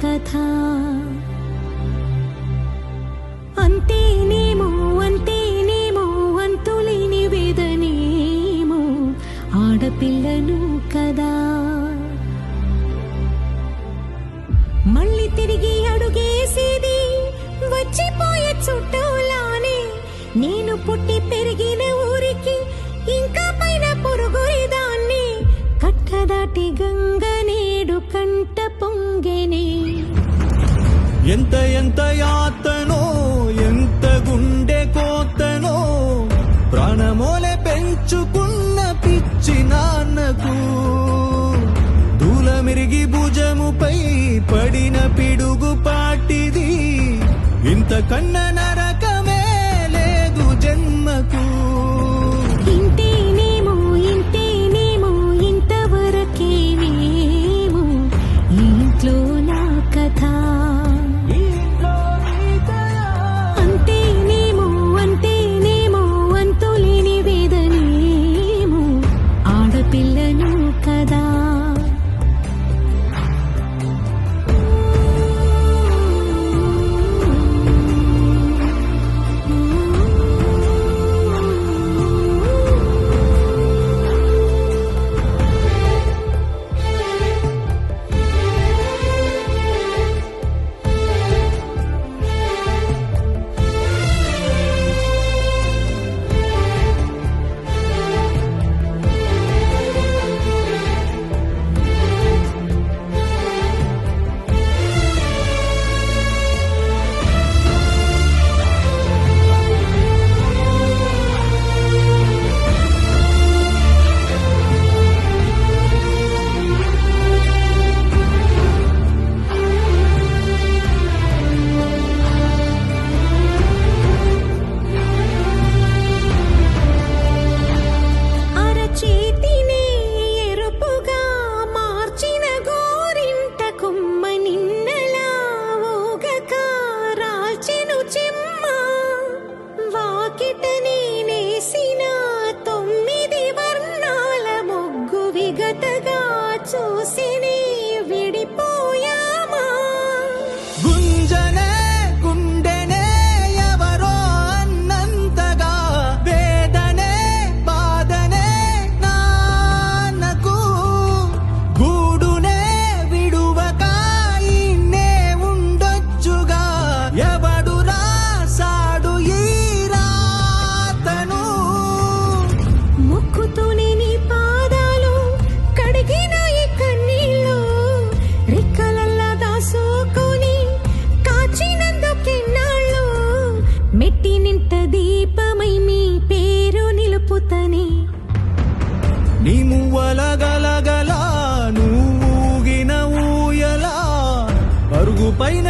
కథ. అంతేనేమో అంతేనేమో అంతులేని వేదనేమో ఆడపిల్లను కదా. మళ్ళీ తిరిగి అడుగేసేది వచ్చిపోయే చుట్టూలానే. నేను పుట్టి పెరిగిన ఊరికి ఇంకా పైన పొరుగుదాన్ని. కట్టదాటి గంగ నేడు కంట పొంగెనే. ఎంత ఎంత యాతనో ఎంత గుండె కోతనో ప్రాణమోలే పెంచుకున్న పిచ్చి నాన్నకు దూలమిరిగి భుజముపై పడిన పిడుగు పాటిది. ఇంత కన్న నరకమే లేదు జన్మకు. ఇంతేనేమో ఇంతేనేమో ఇంతవరకేనేమో ఇంట్లో నా కథ. అంతేనేమో అంతేనేమో అంతులేని వేదనేమో ఆడపిల్లను కదా. చూసిని విడిపోయామా. గుంజనే గుండెనే ఎవరో అన్నంతగా వేదనే బాధనే నాన్నకు గూడునే విడువక ఇన్నే ఉండొచ్చుగా. ఎవడు రాసాడు ఈ రాతను. ముక్కుతోనే నీ పాదాలు కడిగిన కన్నీళ్ళు రెక్కలల్లా దాసుకొని కాచినందుకెన్నాళ్ళు. మెట్టి నింట దీపమై మీ పేరు నిలుపుతనే. నీ మువ్వల గలగల నువ్వుగిన ఊయల అరుగు పైన